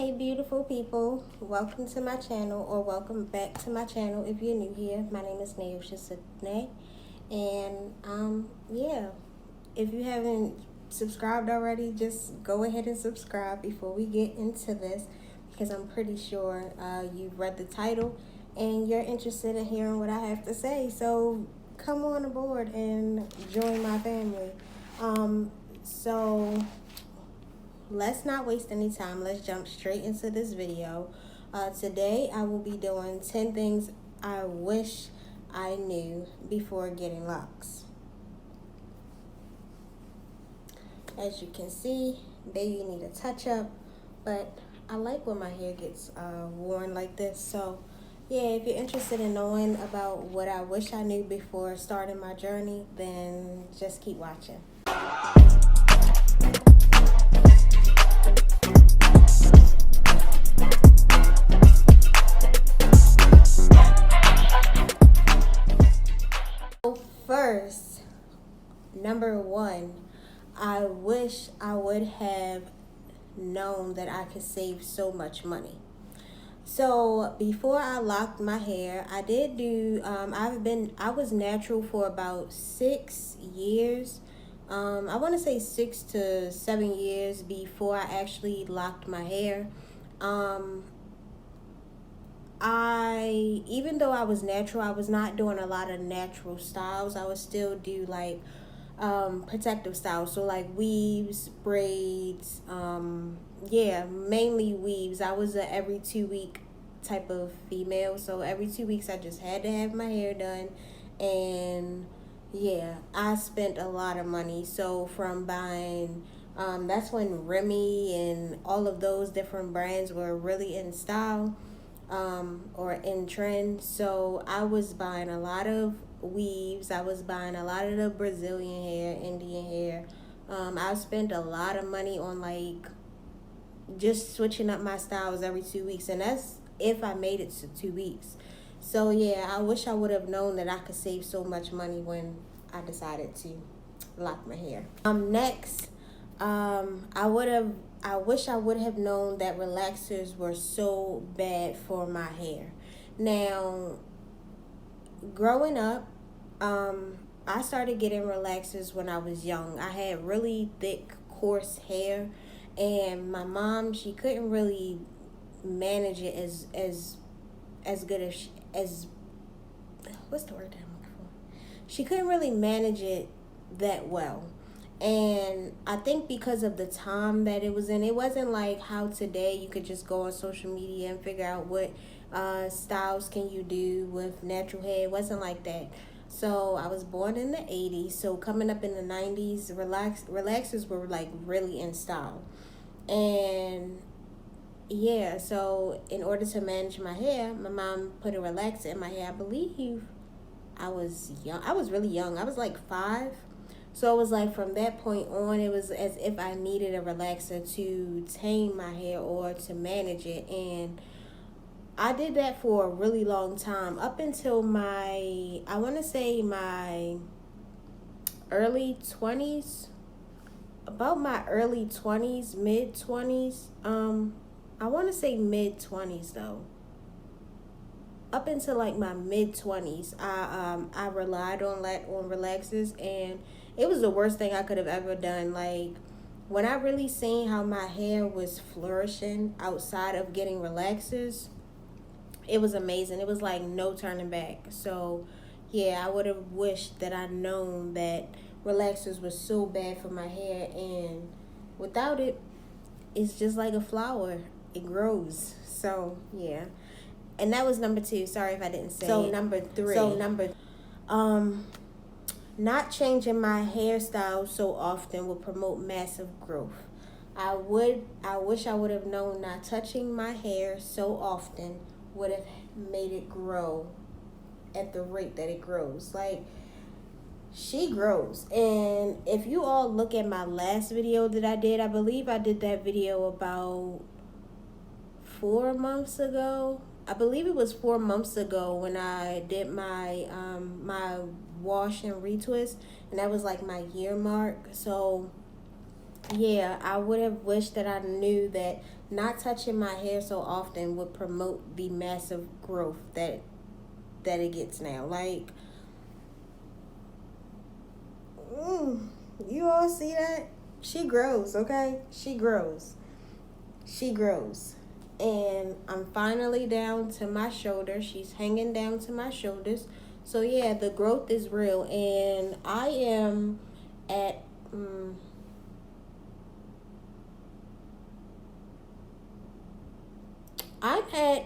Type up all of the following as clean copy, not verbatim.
Hey beautiful people, welcome to my channel, or welcome back to my channel if you're new here. My name is Naosha Sidney, and yeah, if you haven't subscribed already, just go ahead and subscribe before we get into this, because I'm pretty sure you've read the title and you're interested in hearing what I have to say. So come on aboard and join my family. So let's not waste any time. Let's jump straight into this video. Today I will be doing 10 things I wish I knew before getting locks. As you can see, baby need a touch up, but I like when my hair gets worn like this. So yeah, if you're interested in knowing about what I wish I knew before starting my journey, then just keep watching. First, number one, I wish I would have known that I could save so much money. So before I locked my hair, I did do, I was natural for about 6 years. I want to say 6 to 7 years before I actually locked my hair. Even though I was natural, I was not doing a lot of natural styles. I would still do like protective styles, so like weaves, braids, mainly weaves. I was a every 2 week type of female, so every 2 weeks I just had to have my hair done. And yeah, I spent a lot of money. So from buying that's when Remy and all of those different brands were really in style, or in trend. So I was buying a lot of weaves. I was buying a lot of the Brazilian hair, Indian hair. I spent a lot of money on like just switching up my styles every 2 weeks, and that's if I made it to 2 weeks. So yeah, I wish I would have known that I could save so much money when I decided to lock my hair. Next, I wish I would have known that relaxers were so bad for my hair. Now, growing up, I started getting relaxers when I was young. I had really thick, coarse hair, and my mom, she couldn't really manage it as good as what's the word that I'm looking for? She couldn't really manage it that well. And I think because of the time that it was in, it wasn't like how today you could just go on social media and figure out what styles can you do with natural hair. It wasn't like that. So I was born in the 80s, so coming up in the 90s, relaxers were like really in style. And yeah, so in order to manage my hair, my mom put a relaxer in my hair. I believe I was young. I was really young. I was like 5. So it was like from that point on, it was as if I needed a relaxer to tame my hair or to manage it. And I did that for a really long time, up until I want to say my early 20s, about my early 20s, mid 20s. I want to say mid 20s though. Up until like my mid 20s, I relied on relaxers, and it was the worst thing I could have ever done. Like, when I really seen how my hair was flourishing outside of getting relaxers, it was amazing. It was like no turning back. So yeah, I would have wished that I'd known that relaxers was so bad for my hair, and without it, it's just like a flower. It grows. So yeah. And that was number 2. Sorry if I didn't say it. Number 3. Not changing my hairstyle so often would promote massive growth. I wish I would have known not touching my hair so often would have made it grow at the rate that it grows. Like, she grows. And if you all look at my last video that I did, I believe I did that video about 4 months ago. I believe it was 4 months ago when I did my my wash and retwist, and that was like my year mark. So Yeah, I would have wished that I knew that not touching my hair so often would promote the massive growth that it gets now. Like, mm, you all see that? She grows, okay? She grows. She grows. And I'm finally down to my shoulder. She's hanging down to my shoulders. So yeah, the growth is real, and I am at I'm at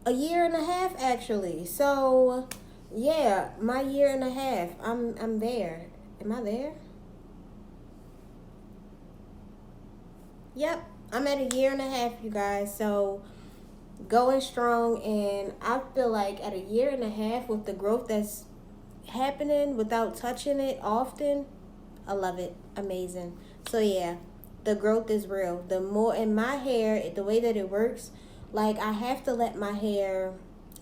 a year and a half actually. So yeah, my year and a half. I'm there. Am I there? Yep. I'm at a year and a half, you guys. So going strong, and I feel like at a year and a half with the growth that's happening without touching it often, I love it. Amazing. So yeah, the growth is real. The more in my hair, the way that it works, like I have to let my hair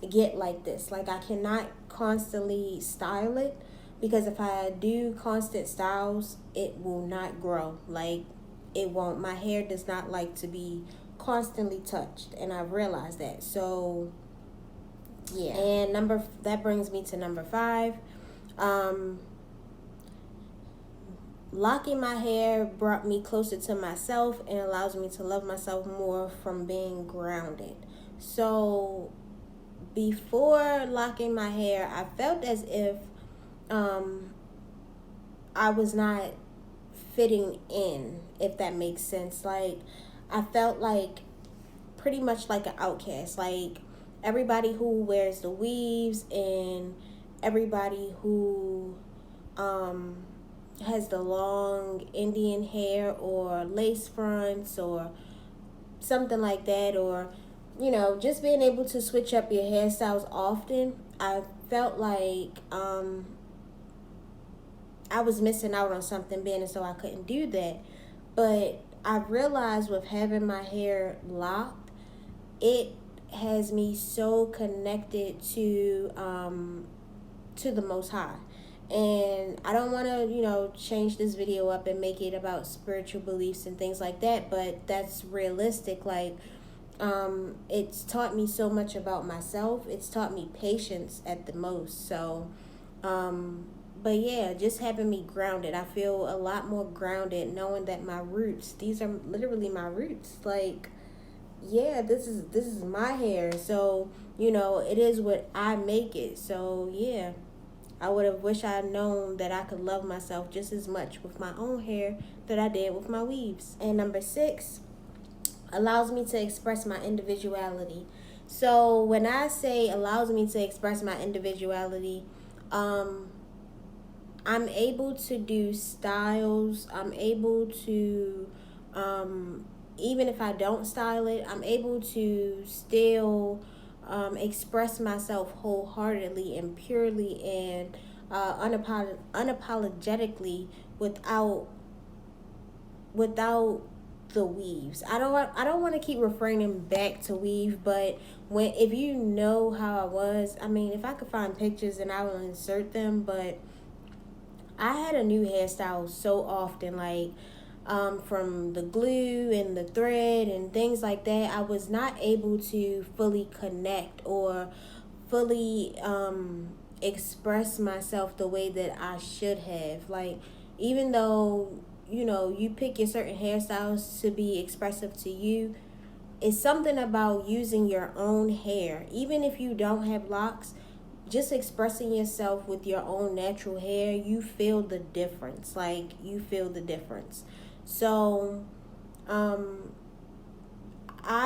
get like this. Like I cannot constantly style it, because if I do constant styles, it will not grow. Like it won't. My hair does not like to be constantly touched, and I've realized that. So yeah. And that brings me to number 5. Um Locking my hair brought me closer to myself and allows me to love myself more from being grounded. So before locking my hair, I felt as if um, I was not fitting in, if that makes sense. Like, I felt like pretty much like an outcast. Like, everybody who wears the weaves and everybody who um, has the long Indian hair or lace fronts or something like that, or just being able to switch up your hairstyles often, I felt like I was missing out on something, being as though I couldn't do that. But I realized with having my hair locked, it has me so connected to the Most High. And I don't want to, change this video up and make it about spiritual beliefs and things like that, but that's realistic. Like, it's taught me so much about myself. It's taught me patience at the most. So, but yeah, just having me grounded. I feel a lot more grounded knowing that my roots, these are literally my roots. Like, yeah, this is my hair. So, it is what I make it. So, yeah. I would have wished I had known that I could love myself just as much with my own hair that I did with my weaves. And number 6, allows me to express my individuality. So when I say allows me to express my individuality, I'm able to do styles. I'm able to, even if I don't style it, I'm able to still express myself wholeheartedly and purely and unapologetically without the weaves. I don't want to keep refraining back to weave, but if you know how I was, I mean, if I could find pictures and I will insert them, but I had a new hairstyle so often, like from the glue and the thread and things like that. I was not able to fully connect or fully express myself the way that I should have. Like, even though, you pick your certain hairstyles to be expressive to you, it's something about using your own hair. Even if you don't have locks, just expressing yourself with your own natural hair, you feel the difference. Like, you feel the difference. So, I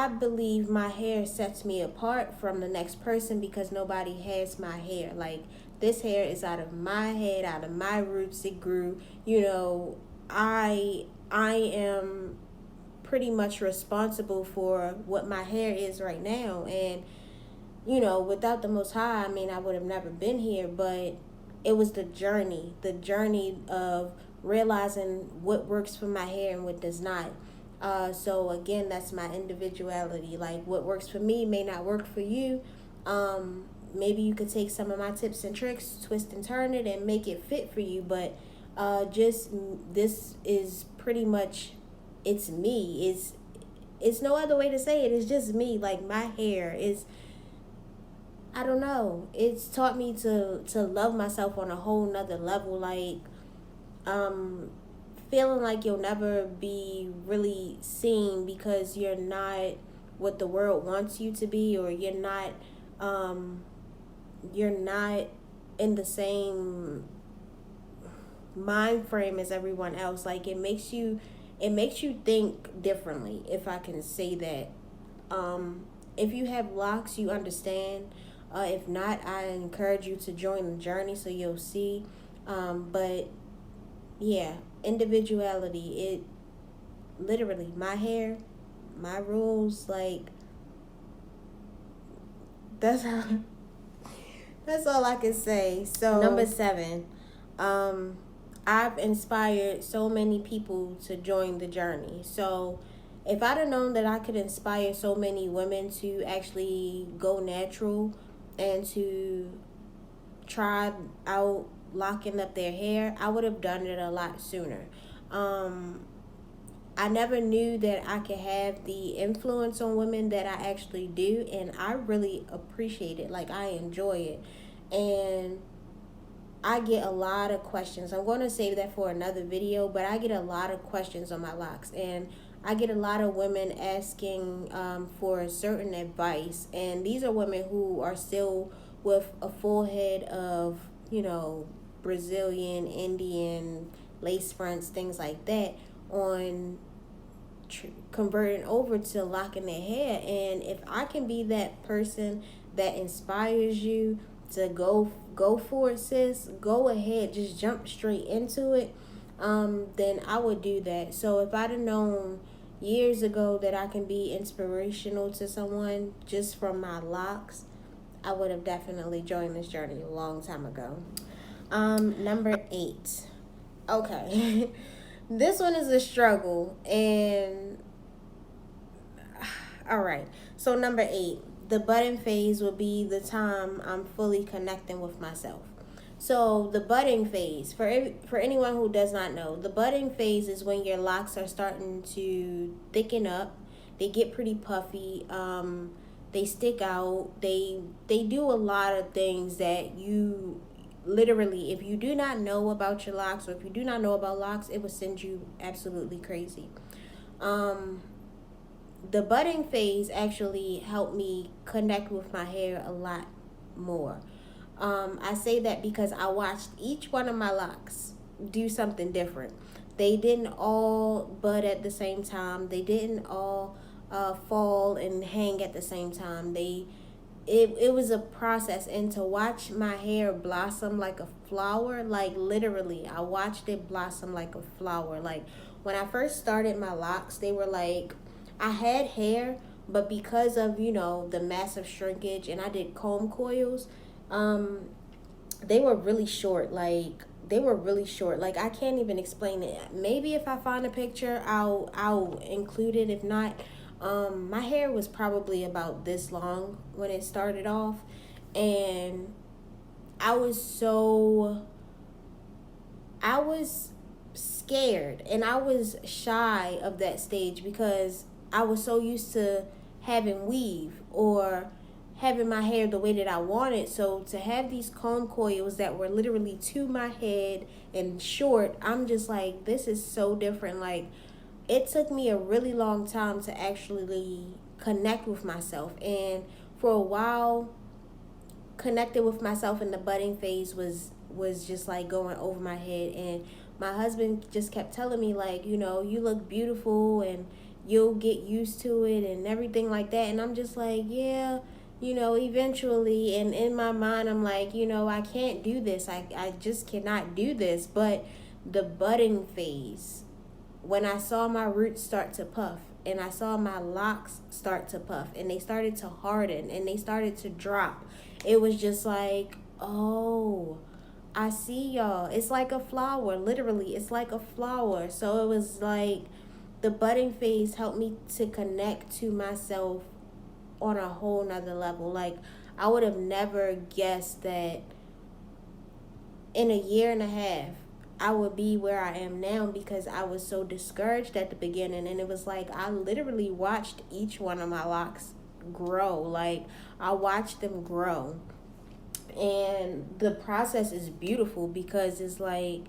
believe my hair sets me apart from the next person because nobody has my hair. Like, this hair is out of my head, out of my roots. It grew. I am pretty much responsible for what my hair is right now. And, without the Most High, I mean, I would have never been here. But it was the journey of realizing what works for my hair and what does not. So again, that's my individuality. Like, what works for me may not work for you. Maybe you could take some of my tips and tricks, twist and turn it, and make it fit for you. But just this is pretty much, it's me. It's no other way to say it. It's just me. Like, my hair is, I don't know. It's taught me to love myself on a whole nother level. Like, um, feeling like you'll never be really seen because you're not what the world wants you to be, or um, you're not in the same mind frame as everyone else. Like, it makes you think differently, if I can say that. If you have locks, you understand. If not, I encourage you to join the journey so you'll see. But yeah, individuality. It literally, my hair, my rules. Like, that's how. That's all I can say. So number 7, I've inspired so many people to join the journey. So if I'd have known that I could inspire so many women to actually go natural and to try out locking up their hair, I would have done it a lot sooner. Um, I never knew that I could have the influence on women that I actually do, and I really appreciate it. Like, I enjoy it. And I get a lot of questions. I'm going to save that for another video, but I get a lot of questions on my locks, and I get a lot of women asking for certain advice. And these are women who are still with a full head of, Brazilian, Indian, lace fronts, things like that, on converting over to locking their hair. And if I can be that person that inspires you to go for it, sis, go ahead, just jump straight into it, then I would do that. So if I'd have known years ago that I can be inspirational to someone just from my locks, I would have definitely joined this journey a long time ago. Number 8. Okay. This one is a struggle, and all right. So number 8, the budding phase will be the time I'm fully connecting with myself. So the budding phase, for anyone who does not know, the budding phase is when your locks are starting to thicken up. They get pretty puffy. They stick out. They do a lot of things that you literally, if you do not know about your locks, or if you do not know about locks, it will send you absolutely crazy. The budding phase actually helped me connect with my hair a lot more. I say that because I watched each one of my locks do something different. They didn't all bud at the same time. They didn't all fall and hang at the same time. It was a process, and to watch my hair blossom like a flower, like literally, I watched it blossom like a flower. Like, when I first started my locks, they were like, I had hair, but because of, the massive shrinkage, and I did comb coils, they were really short. Like, I can't even explain it. Maybe if I find a picture, I'll include it. If not, my hair was probably about this long when it started off, and I was scared, and I was shy of that stage because I was so used to having weave or having my hair the way that I wanted. So to have these comb coils that were literally to my head and short, I'm just like, this is so different. Like, it took me a really long time to actually connect with myself. And for a while, connecting with myself in the budding phase was just like going over my head. And my husband just kept telling me, like, you look beautiful and you'll get used to it and everything like that. And I'm just like, yeah, eventually. And in my mind, I'm like, I can't do this. I just cannot do this. But the budding phase, when I saw my roots start to puff, and I saw my locks start to puff, and they started to harden, and they started to drop, it was just like, oh, I see y'all. It's like a flower. Literally, it's like a flower. So it was like the budding phase helped me to connect to myself on a whole nother level. Like, I would have never guessed that in a year and a half, I would be where I am now because I was so discouraged at the beginning. And it was like I literally watched each one of my locks grow. Like, I watched them grow. And the process is beautiful because it's like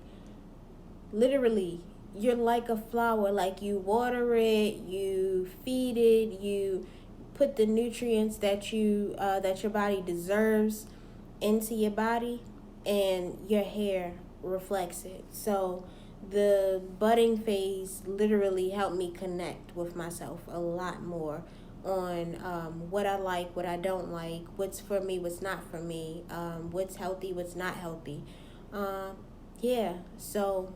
literally you're like a flower. Like, you water it, you feed it, you put the nutrients that your body deserves into your body, and your hair reflects it. So the budding phase literally helped me connect with myself a lot more on what I like, what I don't like, what's for me, what's not for me, what's healthy, what's not healthy. Yeah, so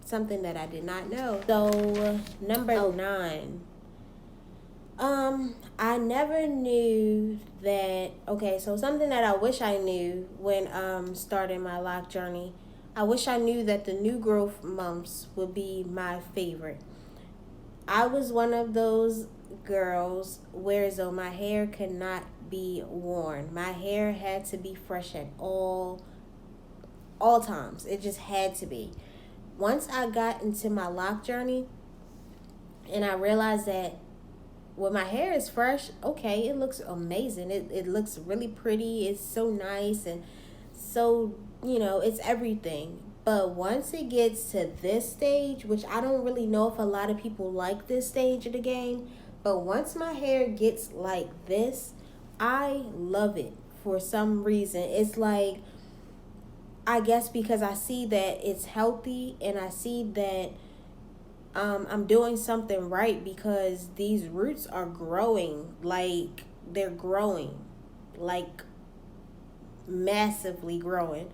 something that I did not know. So number 9. I never knew that. Okay, so something that I wish I knew when starting my lock journey. I wish I knew that the new growth months would be my favorite. I was one of those girls where though my hair could not be worn. My hair had to be fresh at all times. It just had to be. Once I got into my lock journey and I realized that when my hair is fresh, okay, it looks amazing. It looks really pretty. It's so nice and so, it's everything. But once it gets to this stage, which I don't really know if a lot of people like this stage of the game, but once my hair gets like this, I love it for some reason. It's like, I guess because I see that it's healthy and I see that I'm doing something right because these roots are growing. Like, they're growing. Like, massively growing.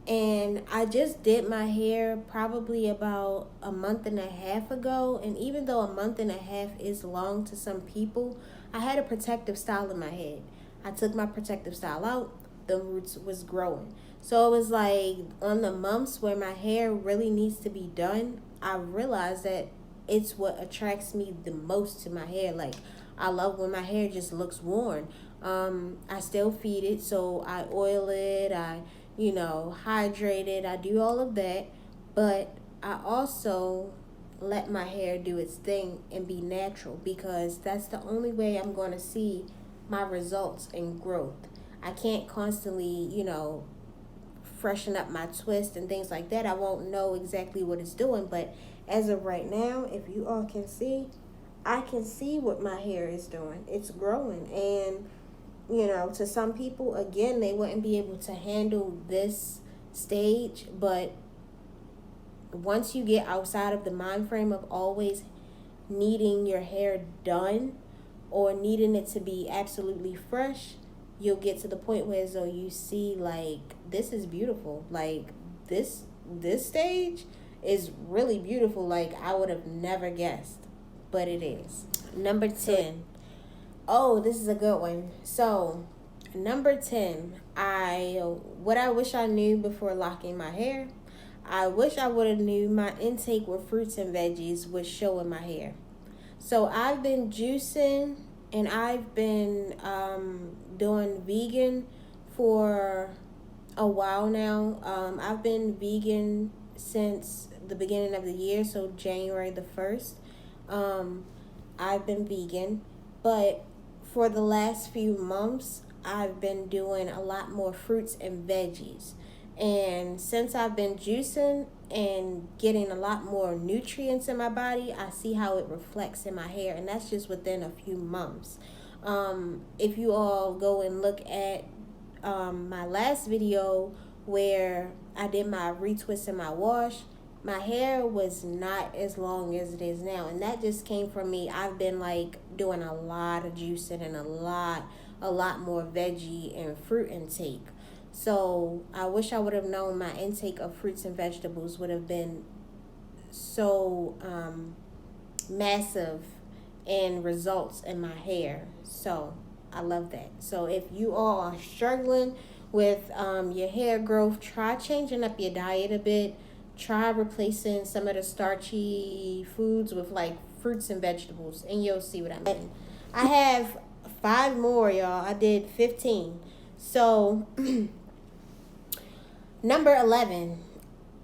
And I just did my hair probably about a month and a half ago. And even though a month and a half is long to some people, I had a protective style in my head. I took my protective style out. The roots was growing. So it was like on the months where my hair really needs to be done, I realized that it's what attracts me the most to my hair. Like, I love when my hair just looks worn. I still feed it, so I oil it, I hydrate it, I do all of that, but I also let my hair do its thing and be natural because that's the only way I'm going to see my results and growth. I can't constantly, freshen up my twist and things like that. I won't know exactly what it's doing, but as of right now, if you all can see, I can see what my hair is doing. It's growing. And, to some people, again, they wouldn't be able to handle this stage. But once you get outside of the mind frame of always needing your hair done or needing it to be absolutely fresh, you'll get to the point where so you see, like, this is beautiful. Like, this stage is really beautiful. Like, I would have never guessed, but it is. Number 10. Oh, this is a good one. So, number 10, what I wish I knew before locking my hair, I wish I would have knew my intake with fruits and veggies would show in my hair. So, I've been juicing and I've been doing vegan for a while now. I've been vegan since the beginning of the year, so January the 1st. I've been vegan, but for the last few months, I've been doing a lot more fruits and veggies. And since I've been juicing and getting a lot more nutrients in my body, I see how it reflects in my hair, and that's just within a few months. If you all go and look at my last video where I did my retwist and my wash, my hair was not as long as it is now, and that just came from me. I've been like doing a lot of juicing and a lot more veggie and fruit intake. So I wish I would have known my intake of fruits and vegetables would have been so massive in results in my hair. So I love that. So if you all are struggling with your hair growth, try changing up your diet a bit. Try replacing some of the starchy foods with like fruits and vegetables, and you'll see what I mean. I have 5 more, y'all. I did 15. So number 11,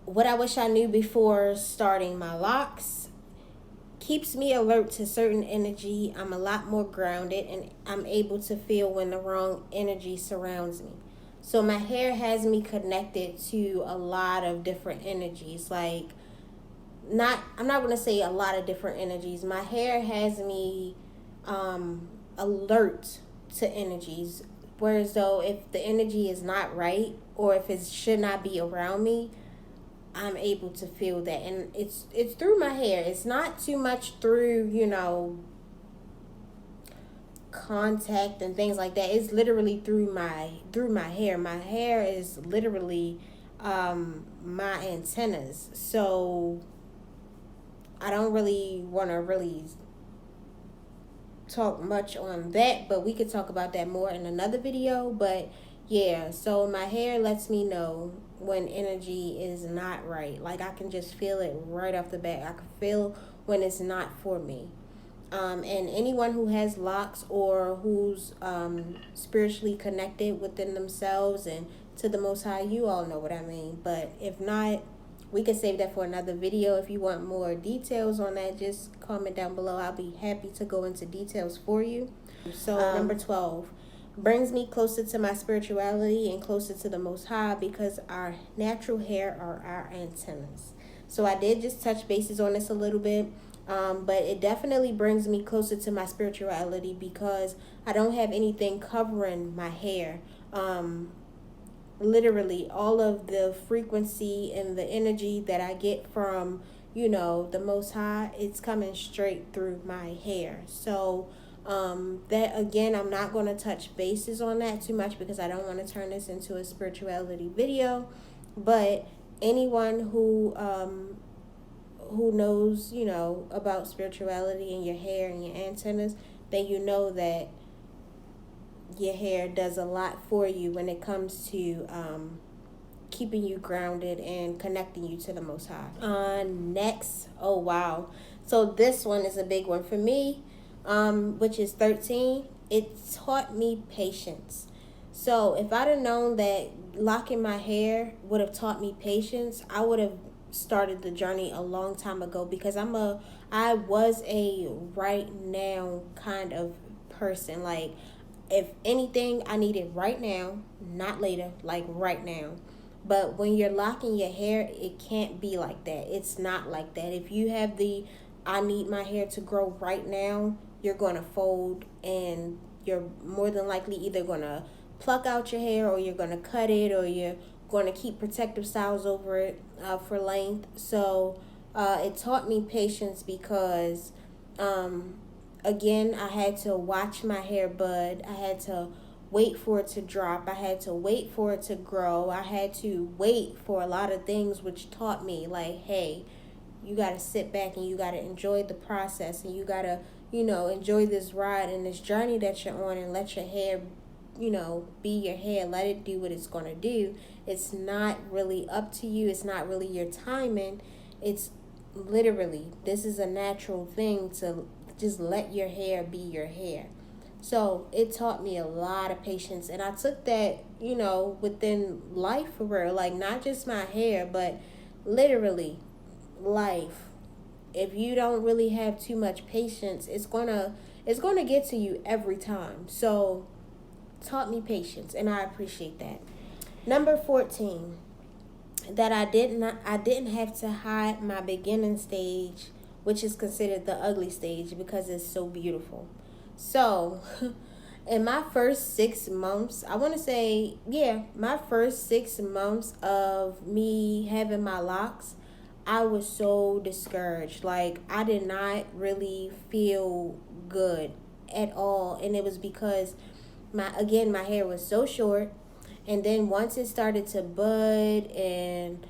what I wish I knew before starting my locks: keeps me alert to certain energy. I'm a lot more grounded, and I'm able to feel when the wrong energy surrounds me. So my hair has me connected to a lot of different energies. Like, I'm not going to say a lot of different energies. My hair has me alert to energies. Whereas though if the energy is not right, or if it should not be around me, I'm able to feel that. And it's through my hair. It's not too much through, contact and things like that. It's literally through my hair. My hair is literally my antennas. So I don't really want to really talk much on that, but we could talk about that more in another video. But yeah, so my hair lets me know when energy is not right. Like, I can just feel it right off the bat. I can feel when it's not for me. And anyone who has locks, or who's spiritually connected within themselves and to the Most High, you all know what I mean. But if not, we can save that for another video. If you want more details on that, just comment down below. I'll be happy to go into details for you. So number 12, brings me closer to my spirituality and closer to the Most High, because our natural hair are our antennas. So I did just touch bases on this a little bit. But it definitely brings me closer to my spirituality, because I don't have anything covering my hair. Literally, all of the frequency and the energy that I get from, the Most High, it's coming straight through my hair. So that, again, I'm not going to touch bases on that too much, because I don't want to turn this into a spirituality video. But anyone who knows, about spirituality and your hair and your antennas, then you know that your hair does a lot for you when it comes to keeping you grounded and connecting you to the Most High. Next, oh wow. So this one is a big one for me, which is 13. It taught me patience. So if I'd have known that locking my hair would have taught me patience, I would have started the journey a long time ago, because I was a right now kind of person. Like, if anything, I need it right now, not later, like right now. But when you're locking your hair, it can't be like that. It's not like that. If you have I need my hair to grow right now, you're going to fold, and you're more than likely either going to pluck out your hair, or you're going to cut it, or you're going to keep protective styles over it for length. So it taught me patience, because again, I had to watch my hair bud. I had to wait for it to drop. I had to wait for it to grow. I had to wait for a lot of things, which taught me, like, hey, you got to sit back and you got to enjoy the process, and you got to, enjoy this ride and this journey that you're on, and let your hair, be your hair. Let it do what it's going to do. It's not really up to you. It's not really your timing. It's literally, this is a natural thing to just let your hair be your hair. So it taught me a lot of patience, and I took that, within life for real. Like, not just my hair, but literally life. If you don't really have too much patience, it's gonna get to you every time. So taught me patience, and I appreciate that. Number 14, that I didn't have to hide my beginning stage, which is considered the ugly stage, because it's so beautiful. So in my first 6 months, I want to say, my first 6 months of me having my locks, I was so discouraged. Like, I did not really feel good at all. And it was because my hair was so short. And then once it started to bud, and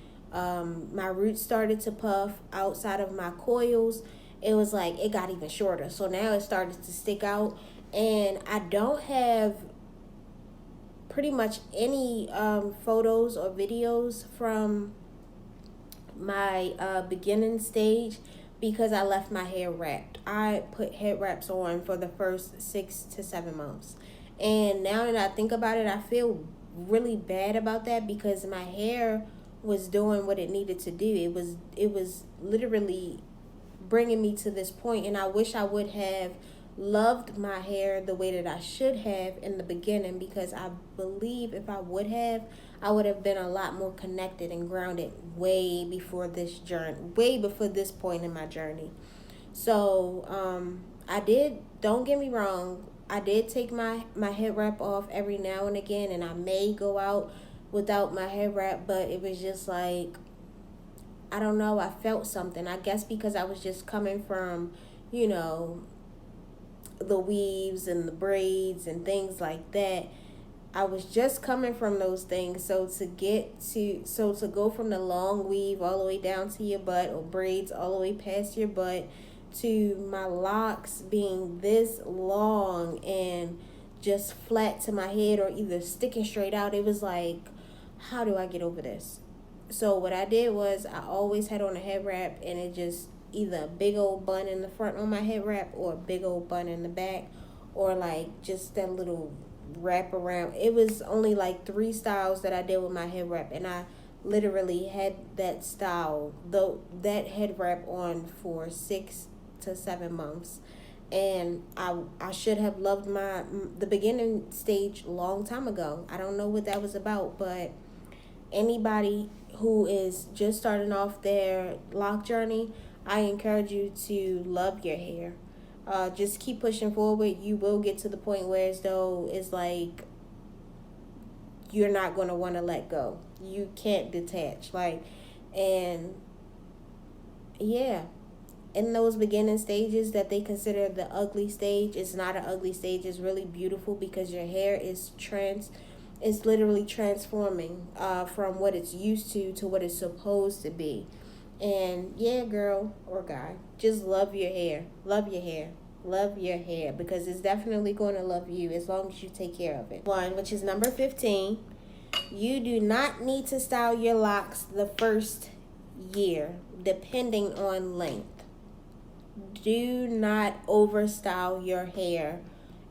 my roots started to puff outside of my coils, it was like it got even shorter. So now it started to stick out, and I don't have pretty much any photos or videos from my beginning stage, because I left my hair wrapped. I put head wraps on for the first 6 to 7 months. And now that I think about it, I feel really bad about that, because my hair was doing what it needed to do. It was literally bringing me to this point, and I wish I would have loved my hair the way that I should have in the beginning, because I believe if I would have been a lot more connected and grounded way before this point in my journey. So, I did, don't get me wrong, I did take my head wrap off every now and again, and I may go out without my head wrap, but it was just like, I don't know, I felt something. I guess because I was just coming from, you know, the weaves and the braids and things like that. I was just coming from those things. So to go from the long weave all the way down to your butt, or braids all the way past your butt, to my locks being this long and just flat to my head, or either sticking straight out, it was like, how do I get over this? So what I did was, I always had on a head wrap, and it just either a big old bun in the front on my head wrap, or a big old bun in the back, or like just that little wrap around. It was only like 3 styles that I did with my head wrap, and I literally had that style, though, that head wrap on for 6 to 7 months. And I should have loved the beginning stage long time ago. I don't know what that was about, but anybody who is just starting off their lock journey, I encourage you to love your hair. Just keep pushing forward. You will get to the point where, as though, it's like you're not going to want to let go. You can't detach. And yeah, in those beginning stages that they consider the ugly stage, it's not an ugly stage. It's really beautiful, because your hair is literally transforming from what it's used to what it's supposed to be. And yeah, girl or guy, just love your hair. Love your hair. Love your hair, because it's definitely going to love you as long as you take care of it. One, which is number 15, you do not need to style your locks the first year, depending on length. Do not overstyle your hair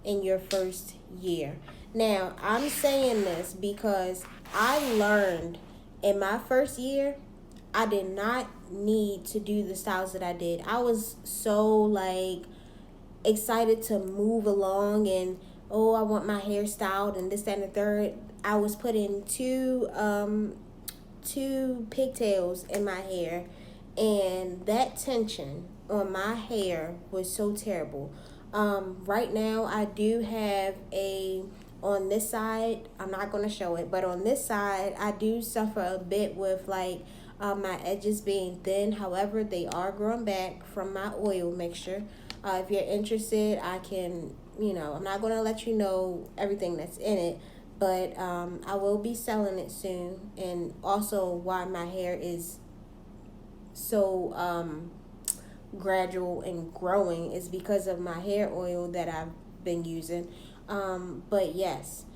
in your first year. Now, I'm saying this because I learned in my first year, I did not need to do the styles that I did. I was so excited to move along, and oh, I want my hair styled and this, that, and the third. I was putting two pigtails in my hair, and that tension on my hair was so terrible. Right now I do have on this side, I'm not going to show it, but on this side I do suffer a bit with my edges being thin. However, they are growing back from my oil mixture. If you're interested, I can, I'm not going to let you know everything that's in it, but I will be selling it soon. And also, why my hair is so gradual and growing is because of my hair oil that I've been using. But yes,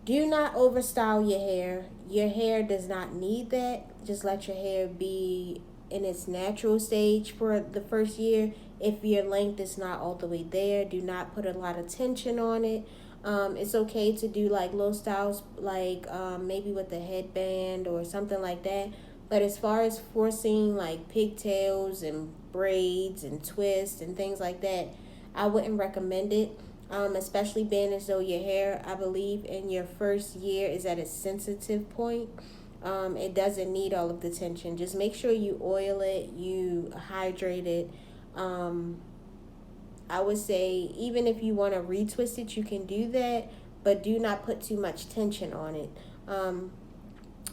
do not overstyle your hair. Your hair does not need that. Just let your hair be in its natural stage for the first year. If your length is not all the way there, do not put a lot of tension on it. It's okay to do little styles, maybe with a headband or something like that. But as far as forcing pigtails and braids and twists and things like that, I wouldn't recommend it. Especially being as though your hair, I believe, in your first year is at a sensitive point. It doesn't need all of the tension. Just make sure you oil it, you hydrate it. I would say even if you want to retwist it, you can do that, but do not put too much tension on it.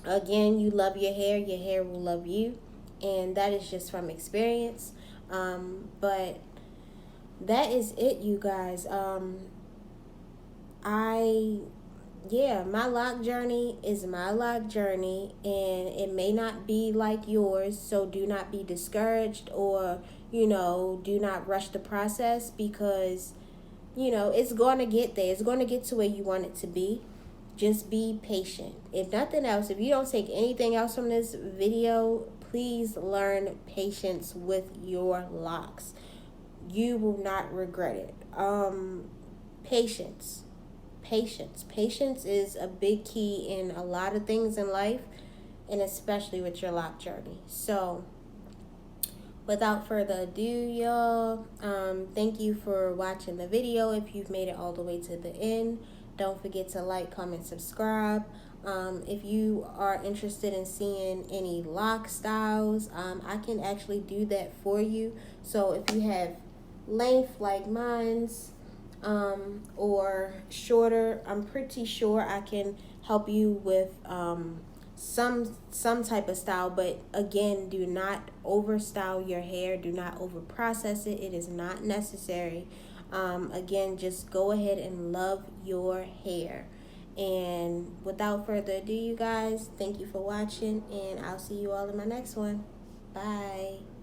Again, you love your hair will love you, and that is just from experience. But that is it, you guys. My lock journey is my lock journey, and it may not be like yours, so do not be discouraged, or do not rush the process, because it's going to get there. It's going to get to where you want it to be. Just be patient. If nothing else, if you don't take anything else from this video, please learn patience with your locks. You will not regret it. Patience is a big key in a lot of things in life. and especially with your lock journey. So without further ado, y'all, thank you for watching the video. If you've made it all the way to the end, don't forget to like, comment, subscribe. If you are interested in seeing any lock styles, I can actually do that for you. So if you have length like mine's, or shorter, I'm pretty sure I can help you with some type of style. But again, do not over style your hair, do not over process it. It is not necessary. Again, just go ahead and love your hair. And without further ado, you guys, thank you for watching, and I'll see you all in my next one. Bye.